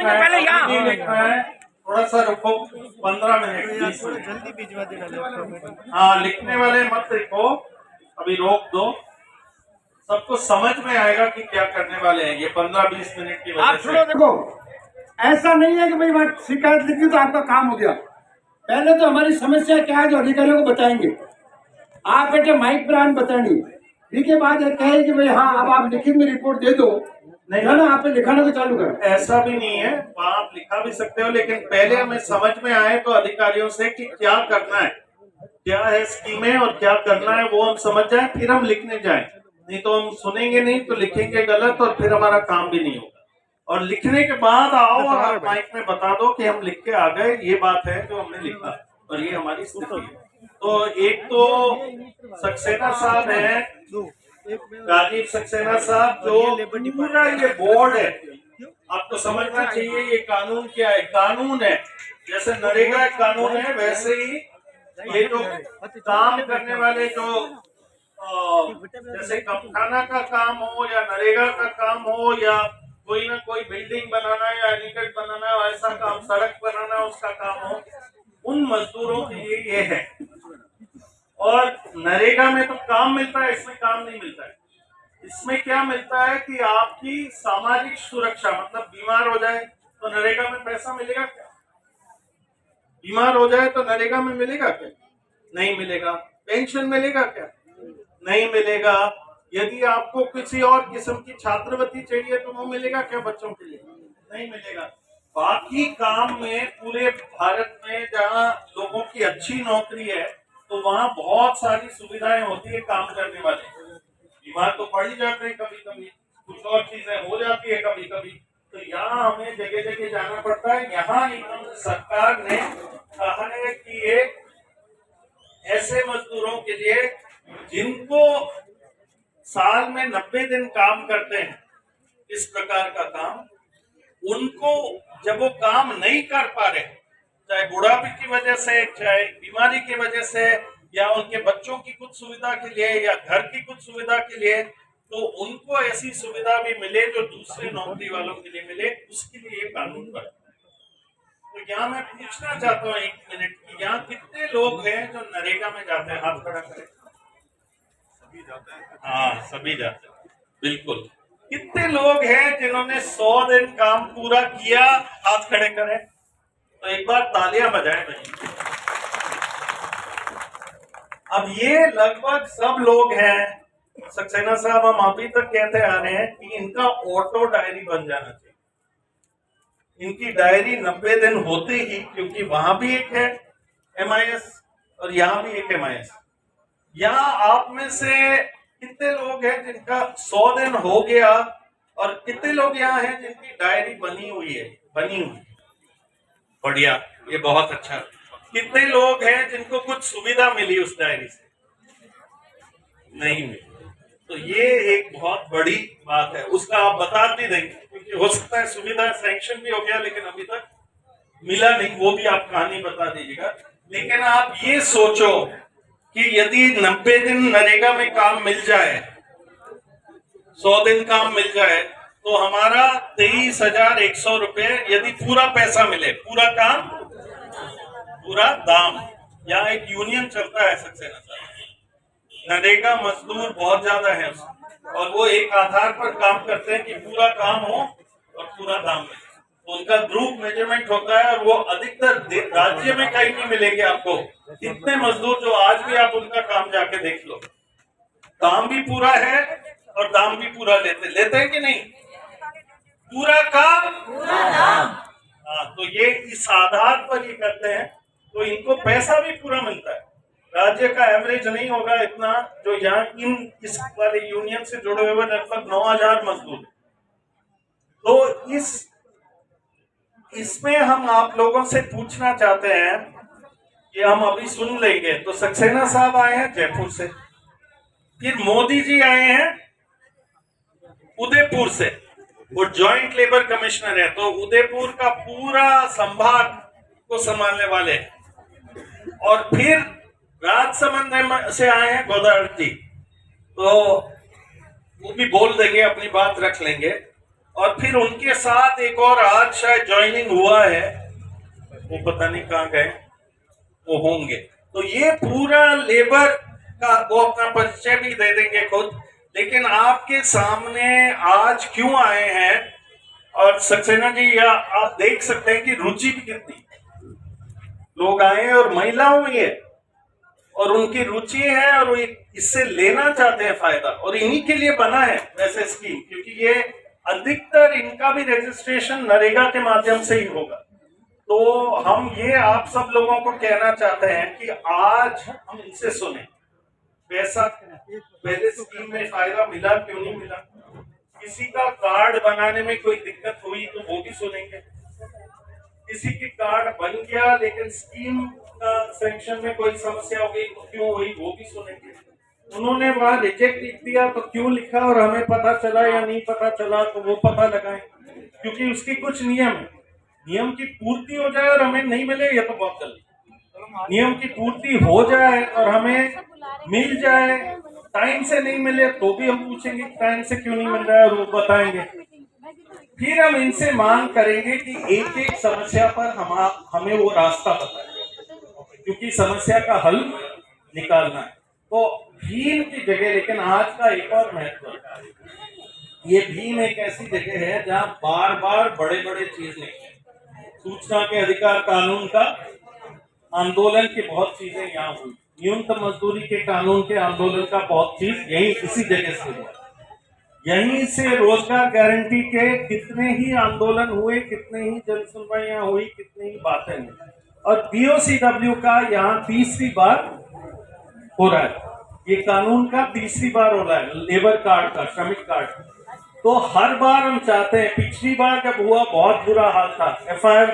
लिखना है, पहले यहाँ नहीं लिखना है, थोड़ा सा रुको, 15 मिनट 20 मिनट। जल्दी भिजवा देना। हाँ, लिखने वाले मत लिखो, अभी रोक दो, सबको समझ में आएगा कि क्या करने वाले हैं ये 15-20 मिनट की आप वजह सुनो, से। देखो ऐसा नहीं है कि भाई बात शिकायत लिखी तो आपका काम हो गया। पहले तो हमारी समस्या क्या है जो अधिकारियों को बताएंगे। आप बेटे माइक पर आन बतानी, ठीक है, बाद कहे कि भाई हाँ अब आप लिखित में रिपोर्ट दे दो, नहीं ना आपने लिखाना तो चालू कर। ऐसा भी नहीं है, आप लिखा भी सकते हो, लेकिन पहले हमें समझ में आए तो अधिकारियों से कि क्या करना है, क्या है स्कीमें और क्या करना है वो हम समझ जाए, फिर हम लिखने जाएं। नहीं तो हम सुनेंगे नहीं तो लिखेंगे गलत और फिर हमारा काम भी नहीं होगा। और लिखने के बाद आओ और आप माइक में बता दो कि हम लिख के आ गए, ये बात है जो हमने लिखा और ये हमारी स्थिति है। तो एक तो सक्सेना साहब है, राजीव सक्सेना साहब, जो पूरा ये बोर्ड है, आपको समझना चाहिए ये कानून क्या है। कानून है जैसे नरेगा एक कानून है, वैसे ही ये जो काम करने वाले जो जैसे कमखाना का काम हो या नरेगा का काम हो या कोई ना कोई बिल्डिंग बनाना या एलिगेट बनाना हो, ऐसा काम, सड़क बनाना उसका काम हो, उन मजदूरों के लिए ये है। और नरेगा में तो काम मिलता है, इसमें काम नहीं मिलता है। इसमें क्या मिलता है कि आपकी सामाजिक सुरक्षा, मतलब बीमार हो जाए तो नरेगा में पैसा मिलेगा क्या? बीमार हो जाए तो नरेगा में मिलेगा क्या? नहीं मिलेगा। पेंशन मिलेगा क्या? नहीं मिलेगा। यदि आपको किसी और किस्म की छात्रवृत्ति चाहिए तो वो मिलेगा क्या बच्चों के लिए? नहीं मिलेगा। बाकी काम में पूरे भारत में जहाँ लोगों की अच्छी नौकरी है तो वहाँ बहुत सारी सुविधाएं होती है काम करने वाले। बीमार तो पड़ ही जाते हैं कभी कभी, कुछ और चीजें हो जाती है कभी कभी, तो यहाँ हमें जगह जगह जाना पड़ता है। यहाँ एकदम सरकार ने कहा है कि ये ऐसे मजदूरों के लिए जिनको साल में 90 दिन काम करते हैं इस प्रकार का काम, उनको जब वो काम नहीं कर पा रहे, चाहे बुढ़ापे की वजह से, चाहे बीमारी की वजह से, या उनके बच्चों की कुछ सुविधा के लिए या घर की कुछ सुविधा के लिए, तो उनको ऐसी सुविधा भी मिले जो दूसरे नौकरी वालों के लिए मिले, उसके लिए ये कानून बना। तो यहाँ मैं पूछना चाहता हूँ 1 मिनट की, यहाँ कितने लोग हैं जो नरेगा में जाते हैं? हाथ खड़ा करें। सभी जाते हैं? हाँ, सभी जाते हैं, बिल्कुल। कितने लोग हैं जिन्होंने 100 दिन काम पूरा किया? हाथ खड़े करें। तो एक बार तालियां बजाएं भाई। अब ये लगभग सब लोग हैं। सक्सेना साहब, हम अभी तक कहते आ रहे हैं कि इनका ऑटो डायरी बन जाना चाहिए। इनकी डायरी 90 दिन होते ही, क्योंकि वहां भी एक है MIS और यहाँ भी एक MIS। यहाँ आप में से कितने लोग हैं जिनका 100 दिन हो गया और कितने लोग यहाँ हैं जिनकी डायरी बनी हुई है? बनी हुई, बढ़िया, ये बहुत अच्छा। कितने लोग हैं जिनको कुछ सुविधा मिली उस डायरी से? नहीं मिली। तो ये एक बहुत बड़ी बात है, उसका आप बता भी देंगे, क्योंकि हो सकता है सुविधा सैंक्शन भी हो गया लेकिन अभी तक मिला नहीं, वो भी आप कहानी बता दीजिएगा। लेकिन आप ये सोचो कि यदि 90 दिन नरेगा में काम मिल जाए, 100 दिन काम मिल जाए, तो हमारा 23,100 रुपये, यदि पूरा पैसा मिले, पूरा काम, पूरा दाम। यहाँ एक यूनियन चलता है सक्सेना साहब, नरेगा मजदूर बहुत ज्यादा है और वो एक आधार पर काम करते हैं कि पूरा काम हो और पूरा दाम मिले। तो उनका ग्रुप मेजरमेंट होता है और वो अधिकतर राज्य में कहीं नहीं मिलेंगे आपको। कितने मजदूर जो आज भी आप उनका काम जाके देख लो, काम भी पूरा है और दाम भी पूरा लेते हैं कि नहीं? पूरा काम पूरा दाम। हाँ, तो ये इस आधार पर ये करते हैं, तो इनको पैसा भी पूरा मिलता है। राज्य का एवरेज नहीं होगा इतना जो यहाँ इस वाले यूनियन से जुड़े हुए लगभग 9,000 मजदूर। तो इसमें हम आप लोगों से पूछना चाहते हैं कि हम अभी सुन लेंगे। तो सक्सेना साहब आए हैं जयपुर से, फिर मोदी जी आए हैं उदयपुर से, वो जॉइंट लेबर कमिश्नर है, तो उदयपुर का पूरा संभाग को संभालने वाले हैं। और फिर राजसमंद से आए हैं गोदावरी जी, तो वो भी बोल देंगे, अपनी बात रख लेंगे। और फिर उनके साथ एक और आज शायद ज्वाइनिंग हुआ है, वो पता नहीं कहाँ गए, वो होंगे। तो ये पूरा लेबर का वो अपना परिचय भी दे देंगे खुद, लेकिन आपके सामने आज क्यों आए हैं, और सक्सेना जी या आप देख सकते हैं कि रुचि भी कितनी लोग आए हैं, और महिलाओं में है, और उनकी रुचि है, और वो इससे लेना चाहते हैं फायदा, और इन्हीं के लिए बना है वैसे स्कीम, क्योंकि ये अधिकतर इनका भी रजिस्ट्रेशन नरेगा के माध्यम से ही होगा। तो हम ये आप सब लोगों को कहना चाहते हैं कि आज हम इनसे सुने, पैसा पहले स्कीम में फायदा मिला क्यों नहीं मिला, किसी का कार्ड बनाने में कोई दिक्कत हुई तो वो भी सुनेंगे, किसी की कार्ड बन गया लेकिन स्कीम का सेक्शन में कोई समस्या हो गई तो क्यों हुई वो भी सुनेंगे, उन्होंने वहां रिजेक्ट लिख दिया तो क्यों लिखा और हमें पता चला या नहीं पता चला तो वो पता लगाएं, क्योंकि उसकी कुछ नियम है, नियम की पूर्ति हो जाए और हमें नहीं मिले ये तो बहुत जल्दी, नियम की पूर्ति हो जाए और हमें मिल जाए, टाइम से नहीं मिले तो भी हम पूछेंगे टाइम से क्यों नहीं मिल रहा है और वो बताएंगे। फिर हम इनसे मांग करेंगे कि एक एक समस्या पर हमें वो रास्ता बताएं, क्योंकि समस्या का हल निकालना है। तो भीम की जगह, लेकिन आज का एक और महत्व है, ये भीम एक ऐसी जगह है जहां बार बार बड़े बड़े चीज निकले, सूचना के अधिकार कानून का आंदोलन की बहुत चीजें यहाँ हुई, न्यूनतम मजदूरी के कानून के आंदोलन का बहुत चीज यही इसी जगह से हुआ, यहीं से रोजगार गारंटी के कितने ही आंदोलन हुए, कितने ही जन सुनवाइयां हुई, कितनी ही बातें हुई, और बीओसीडब्ल्यू का यहाँ तीसरी बार हो रहा है, ये कानून का तीसरी बार हो रहा है, लेबर कार्ड का, श्रमिक कार्ड। तो हर बार हम चाहते हैं, पिछली बार जब हुआ बहुत बुरा हाल था, FIR